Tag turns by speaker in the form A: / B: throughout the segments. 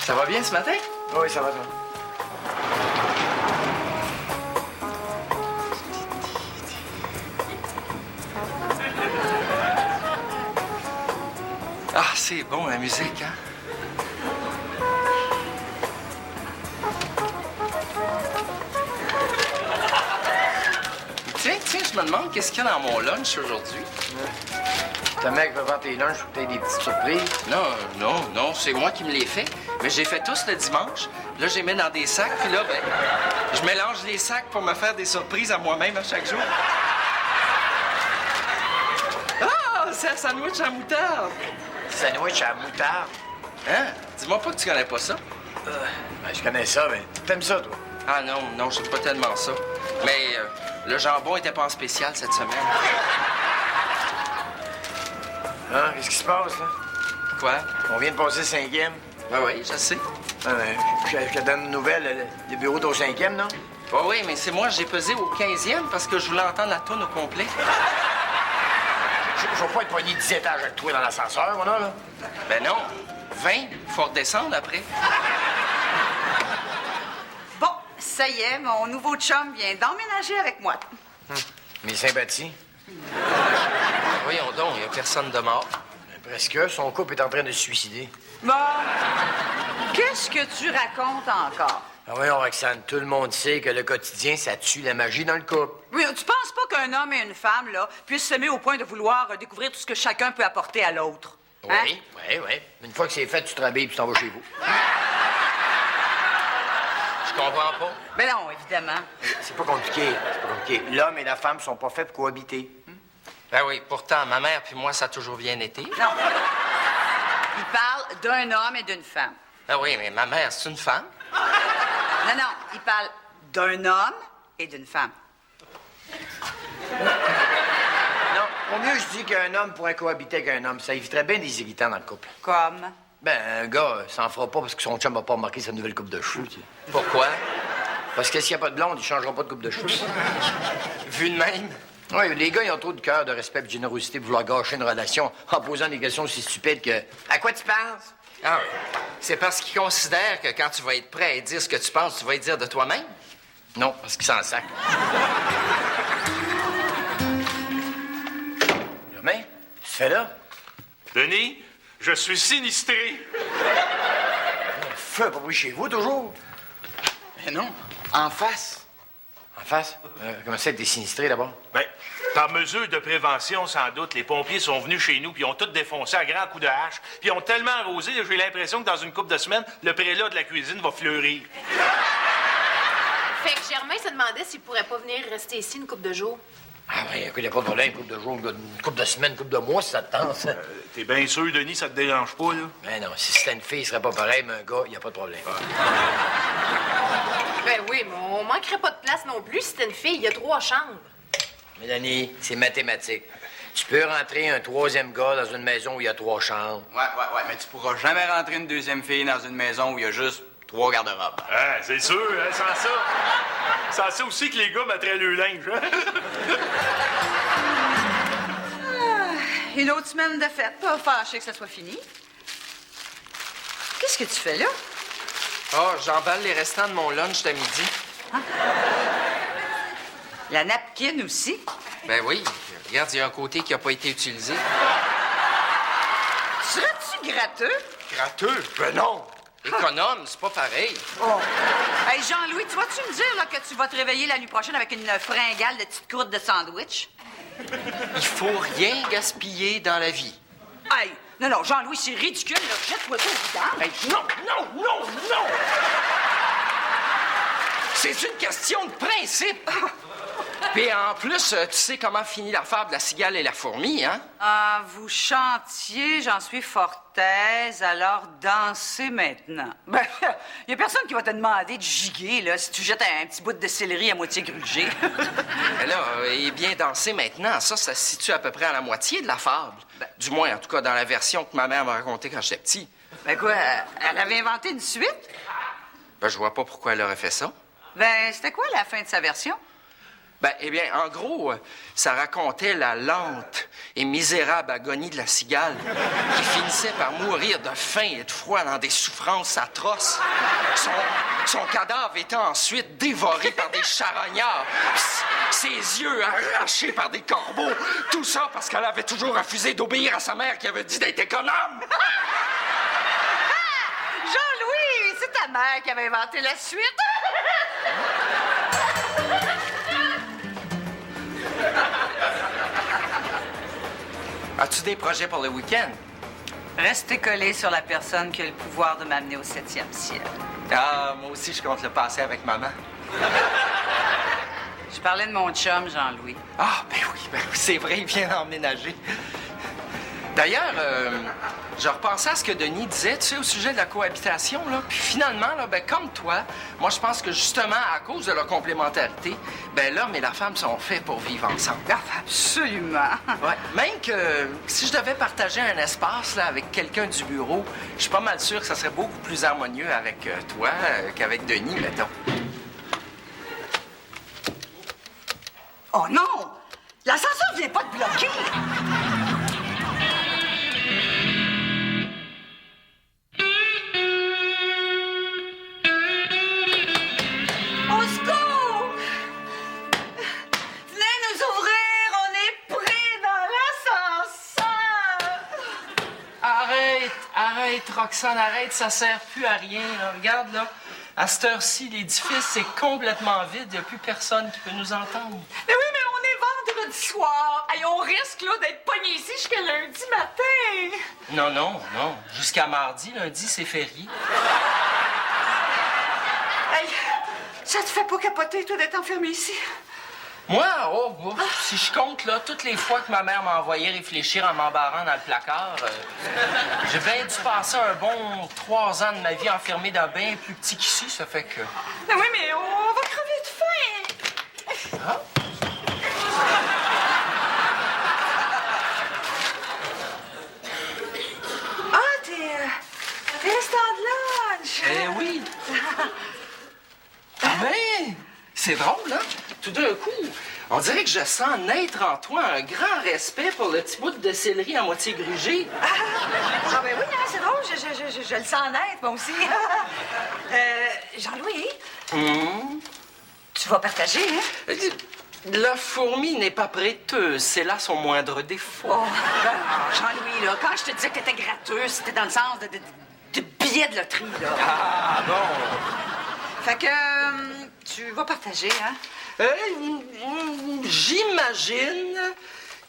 A: Ça va bien ce matin?
B: Oui, ça va, toi.
A: Ah, c'est bon, la musique, hein? Tiens, je me demande qu'est-ce qu'il y a dans mon lunch aujourd'hui.
B: Ta mère va faire tes lunchs pour que t'aies des petites surprises.
A: Non, c'est moi qui me les fais. Mais j'ai fait tous le dimanche. Là, je les mets dans des sacs, puis là, ben, je mélange les sacs pour me faire des surprises à moi-même à chaque jour. Ah, c'est un sandwich à moutarde.
B: Sandwich à la moutarde.
A: Hein? Dis-moi pas que tu connais pas ça.
B: Ben, je connais ça, mais t'aimes ça, toi?
A: Ah non, j'aime pas tellement ça. Mais le jambon était pas en spécial cette semaine.
B: Hein? Qu'est-ce qui se passe, là?
A: Quoi?
B: On vient de passer le 5e.
A: Ben oui, je sais.
B: Je te donne une nouvelle. Le bureau est au 5e, non?
A: Ben oui, mais c'est moi, j'ai pesé au 15e parce que je voulais entendre la toune au complet.
B: Je vais pas être poigné 10 étages avec toi dans l'ascenseur, moi, là.
A: Ben non. 20, faut redescendre après.
C: Bon, ça y est, mon nouveau chum vient d'emménager avec moi.
B: Mes sympathies.
A: Voyons donc, il y a personne de mort.
B: Presque. Son couple est en train de se suicider.
C: Bon, qu'est-ce que tu racontes encore?
B: Ah voyons, Roxane, tout le monde sait que le quotidien, ça tue la magie dans le couple.
C: Oui, tu penses pas qu'un homme et une femme, là, puissent s'aimer au point de vouloir découvrir tout ce que chacun peut apporter à l'autre? Hein?
B: Oui. Une fois que c'est fait, tu te rhabilles et tu t'en vas chez vous.
A: Je comprends pas.
C: Ben non, évidemment.
B: C'est pas compliqué. L'homme et la femme sont pas faits pour cohabiter.
A: Ben oui, pourtant, ma mère puis moi, ça a toujours bien été.
C: Non. Il parle d'un homme et d'une femme.
A: Ben oui, mais ma mère, c'est une femme.
C: Non, il parle d'un homme et d'une femme.
B: Non, au mieux, je dis qu'un homme pourrait cohabiter avec un homme. Ça éviterait bien des irritants dans le couple.
C: Comme?
B: Ben, un gars, s'en fera pas parce que son chum n'a pas remarqué sa nouvelle coupe de cheveux, tu sais.
A: Pourquoi?
B: Parce que s'il n'y a pas de blonde, il changera pas de coupe de cheveux.
A: Vu de même.
B: Oui, les gars, ils ont trop de cœur, de respect et de générosité pour vouloir gâcher une relation en posant des questions aussi stupides que « À quoi tu penses? »
A: Ah oui. C'est parce qu'ils considèrent que quand tu vas être prêt à dire ce que tu penses, tu vas y dire de toi-même?
B: Non, parce qu'ils s'en sacrent. Germain, tu fais là?
D: Denis, je suis sinistré.
B: Le feu pas pris chez vous, toujours?
A: Mais non, en face.
B: En face? Comment ça, t'es sinistré, d'abord?
D: Ben, par mesure de prévention, sans doute, les pompiers sont venus chez nous puis ils ont tout défoncé à grands coups de hache. Puis ils ont tellement arrosé, j'ai l'impression que dans une couple de semaines, le prélat de la cuisine va fleurir.
E: Fait que Germain se demandait s'il pourrait pas venir rester ici une couple de jours.
B: Ah oui, écoute, y a pas de problème. Une couple de jours, une couple de semaines, une couple de mois, si ça te tente, ça.
D: T'es bien sûr, Denis, ça te dérange pas, là?
B: Ben non, si c'était une fille, ce serait pas pareil, mais un gars, y a pas de problème.
E: Ben oui, mais on manquerait pas de place non plus si c'était une fille. Il y a 3 chambres.
B: Mélanie, c'est mathématique. Tu peux rentrer un 3e gars dans une maison où il y a 3 chambres.
F: Ouais, mais tu pourras jamais rentrer une 2e fille dans une maison où il y a juste 3 garde-robes.
D: Ah, c'est sûr, hein, sans ça. Sans ça aussi que les gars mettraient le linge, hein?
C: Une autre semaine de fête, pas fâché que ça soit fini. Qu'est-ce que tu fais là?
A: Ah, j'emballe les restants de mon lunch de midi.
C: La napkin aussi?
A: Ben oui. Regarde, il y a un côté qui n'a pas été utilisé.
C: Serais-tu gratteux?
A: Gratteux?
B: Ben non!
A: Économe, c'est pas pareil.
C: Oh. Hey, Jean-Louis, tu vas-tu me dire là, que tu vas te réveiller la nuit prochaine avec une fringale de petites croûtes de sandwich?
A: Il faut rien gaspiller dans la vie.
C: Hey, non, Jean-Louis, c'est ridicule, là. Jette-toi ça au vidange.
A: Hey, non! C'est une question de principe. Puis en plus, tu sais comment finit la fable de la cigale et la fourmi, hein?
C: Ah, vous chantiez, j'en suis fort aise, alors dansez maintenant. Ben, y a personne qui va te demander de giguer, là, si tu jettes un petit bout de céleri à moitié grugé.
A: Mais là, et bien danser maintenant, ça se situe à peu près à la moitié de la fable. Du moins, en tout cas, dans la version que ma mère m'a racontée quand j'étais petit.
C: Ben quoi, elle avait inventé une suite?
A: Ben, je vois pas pourquoi elle aurait fait ça.
C: Ben, c'était quoi la fin de sa version?
A: Ben, eh bien, en gros, ça racontait la lente et misérable agonie de la cigale qui finissait par mourir de faim et de froid dans des souffrances atroces. Son cadavre était ensuite dévoré par des charognards, ses yeux arrachés par des corbeaux. Tout ça parce qu'elle avait toujours refusé d'obéir à sa mère qui avait dit d'être économe.
C: Jean-Louis, c'est ta mère qui avait inventé la suite.
A: As-tu des projets pour le week-end?
C: Restez collé sur la personne qui a le pouvoir de m'amener au 7e ciel.
A: Ah, moi aussi, je compte le passer avec maman.
C: Je parlais de mon chum, Jean-Louis.
A: Ah, ben oui, c'est vrai, il vient d'emménager. D'ailleurs, je repensais à ce que Denis disait, tu sais, au sujet de la cohabitation, là. Puis finalement, là, ben, comme toi, moi, je pense que justement, à cause de leur complémentarité, ben, l'homme et la femme sont faits pour vivre ensemble.
C: Ah, absolument.
A: Ouais. Même que si je devais partager un espace, là, avec quelqu'un du bureau, je suis pas mal sûr que ça serait beaucoup plus harmonieux avec toi qu'avec Denis, mettons.
C: Oh non! L'ascenseur vient pas de bloquer! Au secours! Venez nous ouvrir, on est pris dans l'ascenseur!
A: Arrête, Roxane, arrête, ça sert plus à rien, là. Regarde, là, à cette heure-ci, l'édifice est complètement vide, il n'y a plus personne qui peut nous entendre.
C: Mais oui, mais on est vendredi soir. Hey, on risque, là, d'être pognés ici jusqu'à lundi matin.
A: Non. Jusqu'à mardi, lundi, c'est férié.
C: Hey, ça te fait pas capoter, toi, d'être enfermé ici?
A: Moi, si je compte, là, toutes les fois que ma mère m'a envoyé réfléchir en m'embarrant dans le placard, j'ai bien dû passer un bon 3 ans de ma vie enfermé dans bien plus petit qu'ici, ça fait que...
C: Mais oui, mais on va crever de faim.
A: Ah?
C: Ah, t'es resté en lunch.
A: Eh oui! Ah ben, c'est drôle, hein? Tout d'un coup, on dirait que je sens naître en toi un grand respect pour le petit bout de céleri à moitié grugé.
C: Ah ben oui, hein, c'est drôle, je le sens naître, moi aussi. Jean-Louis, tu vas partager, hein?
A: La fourmi n'est pas prêteuse, c'est là son moindre défaut.
C: Oh, ben, Jean-Louis, là, quand je te disais que t'étais gratteuse, c'était dans le sens de billets de loterie, là.
A: Ah bon?
C: Fait que tu vas partager, hein?
A: J'imagine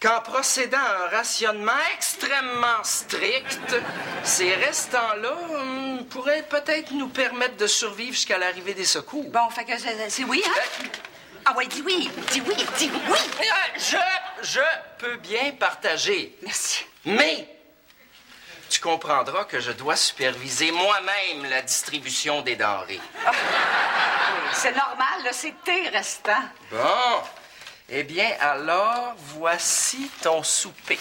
A: qu'en procédant à un rationnement extrêmement strict, ces restants-là pourraient peut-être nous permettre de survivre jusqu'à l'arrivée des secours.
C: Bon, fait que c'est oui, hein? Ah ouais, dis oui.
A: Je peux bien partager.
C: Merci.
A: Mais tu comprendras que je dois superviser moi-même la distribution des denrées.
C: Oui, c'est normal, là, c'est tes restants.
A: Bon. Eh bien, alors, voici ton souper.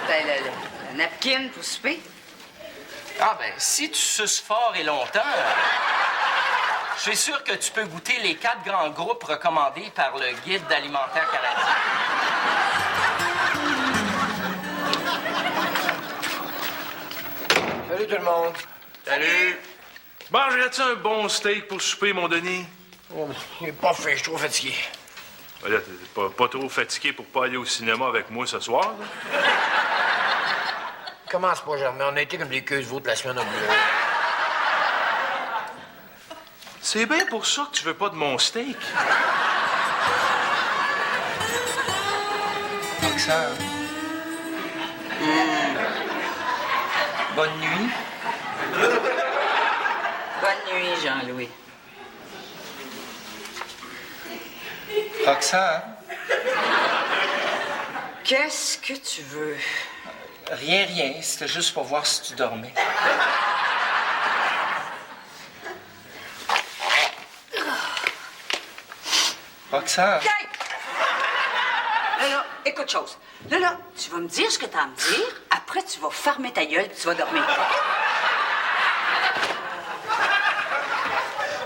C: Ben, le napkin pour souper.
A: Ah ben, si tu suces fort et longtemps, je suis sûr que tu peux goûter les 4 grands groupes recommandés par le Guide alimentaire canadien.
B: Salut tout le monde.
D: Salut! Mangerais-tu un bon steak pour souper, mon Denis?
B: Oh, il est pas fait, je suis trop fatigué.
D: Ben là, t'es pas trop fatigué pour pas aller au cinéma avec moi ce soir, là?
B: Commence pas, Germain. On a été comme des queues de vôtres la semaine au bureau.
D: C'est bien pour ça que tu veux pas de mon steak.
A: Roxane. Bonne nuit.
C: Bonne nuit, Jean-Louis.
A: Roxane.
C: Qu'est-ce que tu veux?
A: Rien. C'était juste pour voir si tu dormais. Roxane.
C: Hey! Là, écoute chose. Là, tu vas me dire ce que t'as à me dire. Après, tu vas fermer ta gueule et tu vas dormir.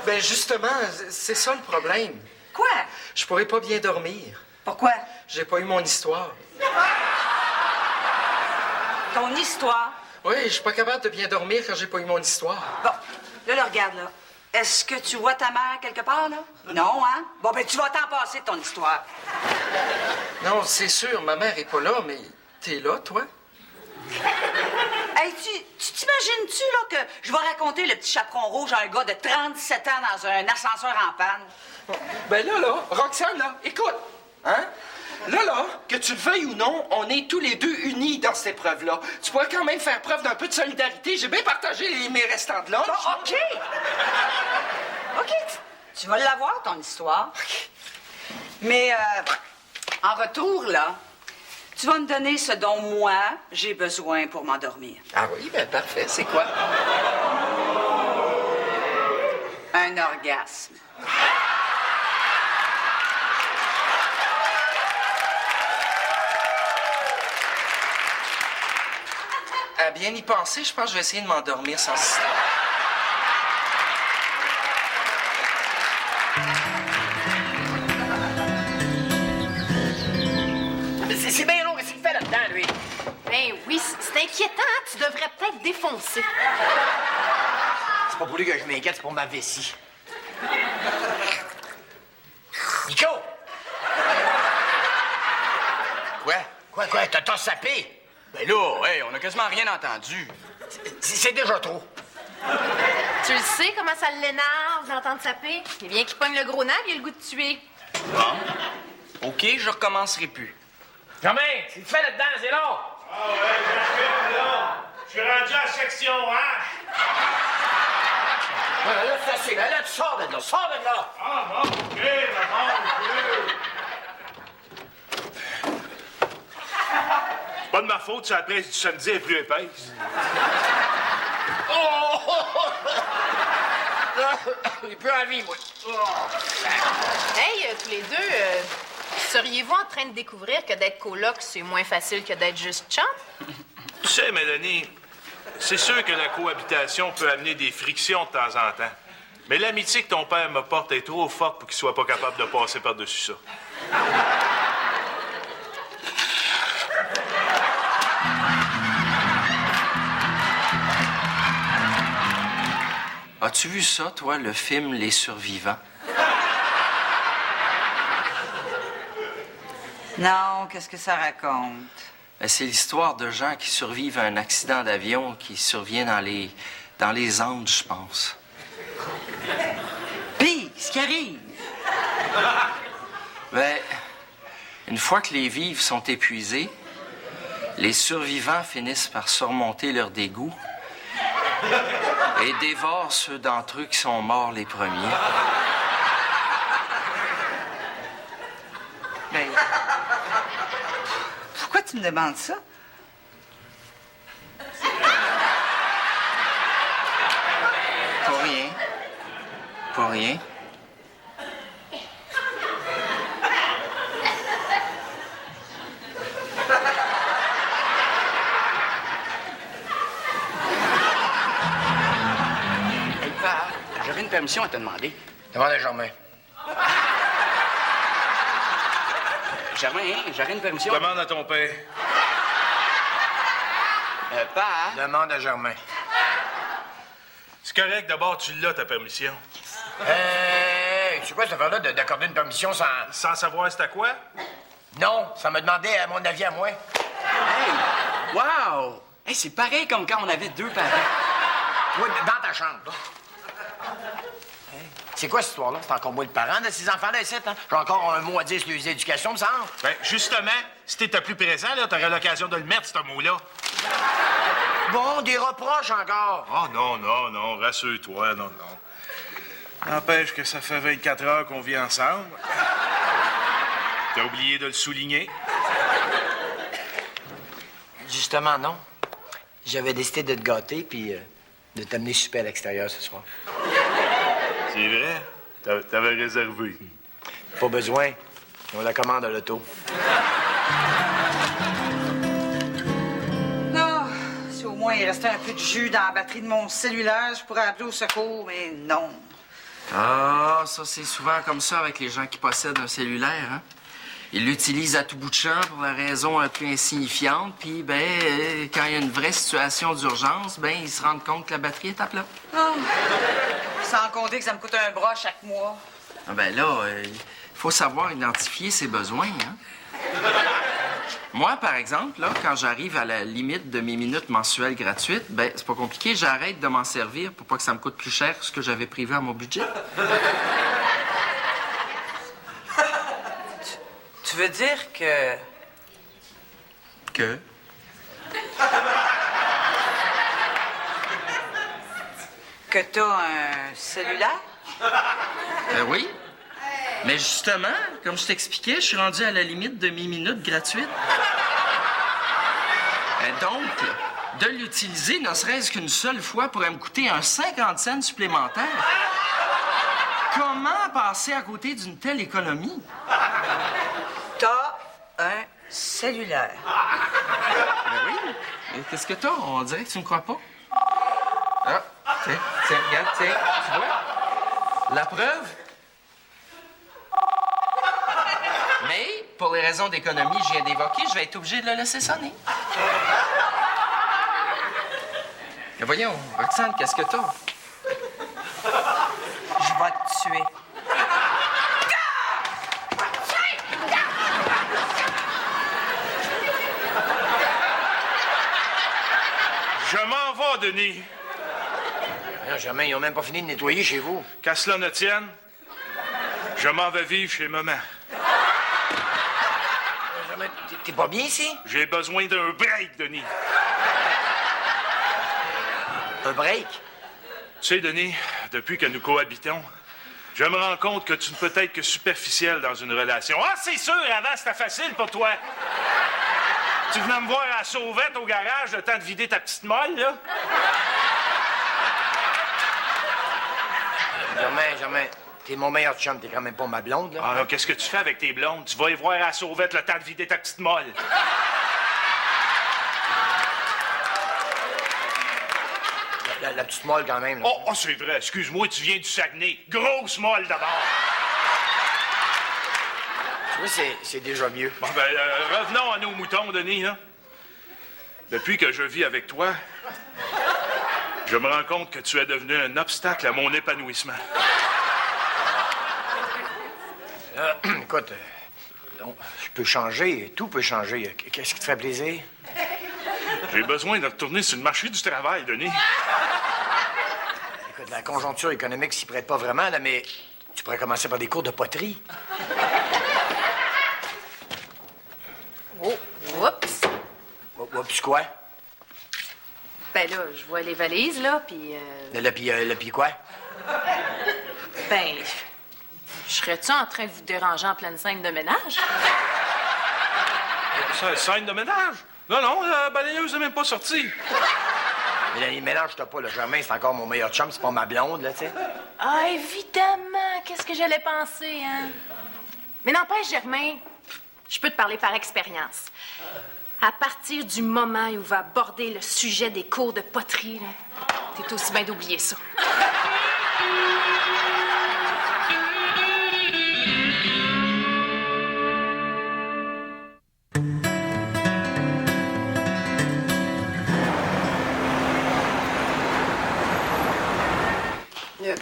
A: Ben justement, c'est ça le problème.
C: Quoi?
A: Je pourrais pas bien dormir.
C: Pourquoi?
A: J'ai pas eu mon histoire.
C: Ton histoire?
A: Oui, je suis pas capable de bien dormir quand j'ai pas eu mon histoire.
C: Bon, là, regarde, là. Est-ce que tu vois ta mère quelque part, là? Non, hein? Bon, ben, tu vas t'en passer de ton histoire.
A: Non, c'est sûr, ma mère est pas là, mais t'es là, toi?
C: Hey, tu t'imagines-tu, là, que je vais raconter le petit chaperon rouge à un gars de 37 ans dans un ascenseur en panne?
A: Ben là, Roxane, là, écoute, hein? Là, que tu le veuilles ou non, on est tous les deux unis dans cette épreuve-là. Tu pourrais quand même faire preuve d'un peu de solidarité. J'ai bien partagé mes restants de lunch.
C: Bon, OK. OK, tu vas l'avoir, ton histoire. Mais, en retour, là, tu vas me donner ce dont moi, j'ai besoin pour m'endormir.
A: Ah oui, ben parfait. C'est quoi?
C: Un orgasme.
A: À bien y penser, je pense que je vais essayer de m'endormir sans système.
B: C'est bien long, qu'est-ce qu'il fait là-dedans, lui?
E: Ben oui, c'est inquiétant. Tu devrais peut-être défoncer.
B: C'est pas pour lui que je m'inquiète, c'est pour ma vessie. Nico!
F: Quoi?
B: Quoi? T'as sapé?
F: Ben là, hey, on a quasiment rien entendu.
B: C'est déjà trop.
E: Tu le sais comment ça l'énerve d'entendre saper? Eh bien, qu'il pogne le gros nab, il a le goût de tuer.
F: Bon. OK, je recommencerai plus.
B: Germain, c'est fait là-dedans, c'est long.
D: Ah ouais, j'achète, là. Je suis rendu à section H.
B: Là, c'est assez. Là, tu sors de là. Sors de là.
D: Ah bon, OK, d'abord, c'est pas de ma faute si la presse du samedi est plus épaisse.
B: Il peut en vivre, moi.
E: Hey, tous les deux, seriez-vous en train de découvrir que d'être coloc, c'est moins facile que d'être juste chum?
D: Tu sais, Mélanie, c'est sûr que la cohabitation peut amener des frictions de temps en temps. Mais l'amitié que ton père me porte est trop forte pour qu'il soit pas capable de passer par-dessus ça.
A: As-tu vu ça, toi, le film Les Survivants?
C: Non, qu'est-ce que ça raconte?
A: Ben, c'est l'histoire de gens qui survivent à un accident d'avion qui survient dans les Andes, je pense.
C: Pis, ce qui arrive?
A: Ben, une fois que les vivres sont épuisés, les survivants finissent par surmonter leur dégoût et dévorent ceux d'entre eux qui sont morts les premiers.
C: Ben, pourquoi tu me demandes ça?
A: Pour rien. Pour rien.
F: Hey, papa, j'avais une permission à te demander.
B: Demande à Germain.
F: Germain, j'aurais une permission.
D: Demande à ton père.
F: Papa,
B: Demande à Germain.
D: C'est correct, d'abord, tu l'as, ta permission.
B: C'est quoi cette affaire-là d'accorder une permission sans...
D: Sans savoir c'est à quoi?
B: Non, ça me demandait à mon avis à moi.
F: hey, wow! Hey, c'est pareil comme quand on avait deux parents.
B: Oui, dans ta chambre. là. C'est quoi cette histoire-là? C'est encore moi le parent de ces enfants-là ici, hein? J'ai encore un mot à dire sur les éducations, me semble.
D: Ben, justement, si t'étais plus présent, là, t'aurais l'occasion de le mettre, ce mot-là.
B: Bon, des reproches encore.
D: Oh non, rassure-toi, non. N'empêche que ça fait 24 heures qu'on vit ensemble. T'as oublié de le souligner?
B: Justement, non. J'avais décidé de te gâter puis de t'amener souper à l'extérieur ce soir.
D: C'est vrai? T'avais réservé.
B: Pas besoin. On la commande à l'auto.
C: Non, moins il restait un peu de jus dans la batterie de mon cellulaire, je pourrais appeler au secours, mais non.
A: Ah, ça, c'est souvent comme ça avec les gens qui possèdent un cellulaire, hein? Ils l'utilisent à tout bout de champ pour la raison un peu insignifiante, puis, quand il y a une vraie situation d'urgence, ils se rendent compte que la batterie est à plat.
C: Oh. Sans compter que ça me coûte un bras chaque mois.
A: Ah il faut savoir identifier ses besoins, hein? Moi, par exemple, là, quand j'arrive à la limite de mes minutes mensuelles gratuites, c'est pas compliqué, j'arrête de m'en servir pour pas que ça me coûte plus cher que ce que j'avais prévu à mon budget.
C: Tu veux dire que...
A: Que?
C: Que t'as un cellulaire?
A: Oui. Mais justement, comme je t'expliquais, je suis rendu à la limite de mes minutes gratuites. Donc, de l'utiliser, ne serait-ce qu'une seule fois, pourrait me coûter un 50 cents supplémentaire. Comment passer à côté d'une telle économie?
C: T'as un cellulaire.
A: Oui. Et qu'est-ce que t'as? On dirait que tu me crois pas. Ah, tiens, regarde, tu vois? La preuve? Mais, pour les raisons d'économie que je viens d'évoquer, je vais être obligé de le laisser sonner. Mais voyons, Roxane, qu'est-ce que t'as?
C: Je vais te tuer.
D: Je m'en vais, Denis.
B: Non, Germain, ils ont même pas fini de nettoyer chez vous.
D: Qu'à cela ne tienne, je m'en vais vivre chez maman.
B: Germain, t'es pas bien ici?
D: J'ai besoin d'un break, Denis.
B: Un break?
D: Tu sais, Denis, depuis que nous cohabitons, je me rends compte que tu ne peux être que superficiel dans une relation. Ah, c'est sûr, avant, c'était facile pour toi. Tu venais me voir à la sauvette au garage, le temps de vider ta petite molle, là?
B: Germain, t'es mon meilleur chum, t'es quand même pas ma blonde, là.
D: Ah, là, qu'est-ce que tu fais avec tes blondes? Tu vas y voir à la sauvette le temps de vider ta petite molle.
B: La petite molle, quand même, là.
D: Oh, c'est vrai. Excuse-moi, tu viens du Saguenay. Grosse molle, d'abord.
B: Tu vois, c'est déjà mieux.
D: Bon, revenons à nos moutons, Denis, là. Depuis que je vis avec toi, je me rends compte que tu es devenu un obstacle à mon épanouissement.
B: Écoute, je peux changer, tout peut changer. Qu'est-ce qui te ferait plaisir?
D: J'ai besoin de retourner sur le marché du travail, Denis.
B: Écoute, la conjoncture économique s'y prête pas vraiment, là, mais tu pourrais commencer par des cours de poterie.
E: Oh, oups.
B: Oups, quoi?
E: Ben là, je vois les valises, là, puis...
B: Puis quoi?
E: Ben, serais-tu en train de vous déranger en pleine scène de ménage?
D: Ça, scène de ménage? Non, la balayeuse n'est même pas sortie.
B: Mais les mélanges, t'as pas, là. Germain, c'est encore mon meilleur chum, c'est pas ma blonde, là, tu sais.
E: Ah, évidemment! Qu'est-ce que j'allais penser, hein? Mais n'empêche, Germain, je peux te parler par expérience. À partir du moment où va aborder le sujet des cours de poterie, là, t'es aussi bien d'oublier ça.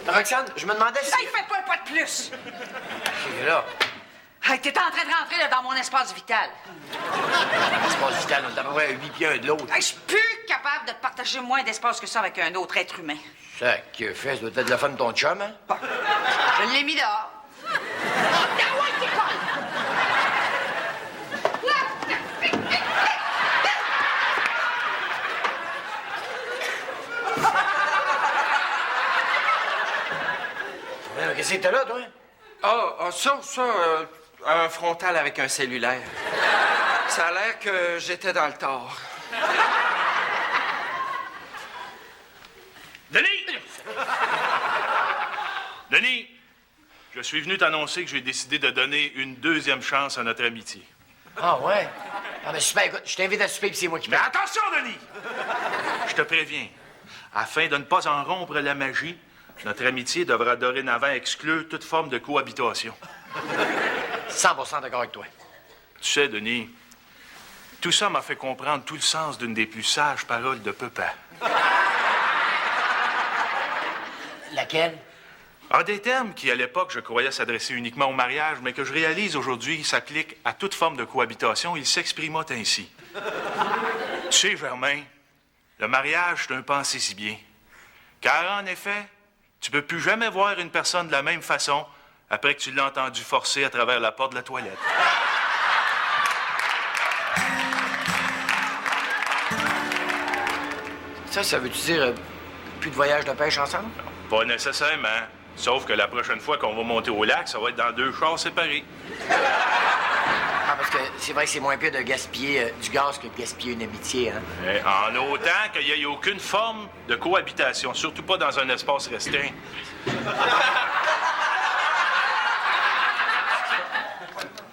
B: Roxane, je me demandais si...
C: Hey, fais pas un pas de plus!
B: C'est là.
C: Hey, t'es en train de rentrer là, dans mon espace vital.
B: L'espace vital, on est à peu près à 8 pieds un de l'autre.
C: Hey, je suis plus capable de partager moins d'espace que ça avec un autre être humain.
B: Ça, que fait? Ça doit être la femme de ton chum, hein?
C: Bon, je l'ai mis dehors. Ah ouais, t'es con!
B: Mais qu'est-ce que t'as là, toi?
A: Un frontal avec un cellulaire. Ça a l'air que j'étais dans le tort.
D: Denis! Denis, je suis venu t'annoncer que j'ai décidé de donner une deuxième chance à notre amitié.
B: Ah, ouais? Ah, mais super, écoute, je t'invite à souper, puis c'est moi qui
D: Mais
B: paye.
D: attention, Denis! Je te préviens, afin de ne pas en rompre la magie, Notre amitié devra dorénavant exclure toute forme de cohabitation.
B: 100% d'accord avec toi.
D: Tu sais, Denis, tout ça m'a fait comprendre tout le sens d'une des plus sages paroles de papa.
B: Laquelle?
D: En des termes qui, à l'époque, je croyais s'adresser uniquement au mariage, mais que je réalise aujourd'hui s'appliquent à toute forme de cohabitation, il s'exprima ainsi. Tu sais, Germain, le mariage, c'est un pensée si bien. Car, en effet, tu peux plus jamais voir une personne de la même façon après que tu l'as entendu forcer à travers la porte de la toilette.
B: Ça veut-tu dire plus de voyage de pêche ensemble?
D: Pas nécessairement. Sauf que la prochaine fois qu'on va monter au lac, ça va être dans 2 chars séparés.
B: Ah, parce que c'est vrai que c'est moins pire de gaspiller du gaz que de gaspiller une amitié, hein?
D: En autant qu'il n'y ait aucune forme de cohabitation, surtout pas dans un espace restreint.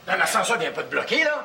B: L'ascenseur vient pas de bloquer, là?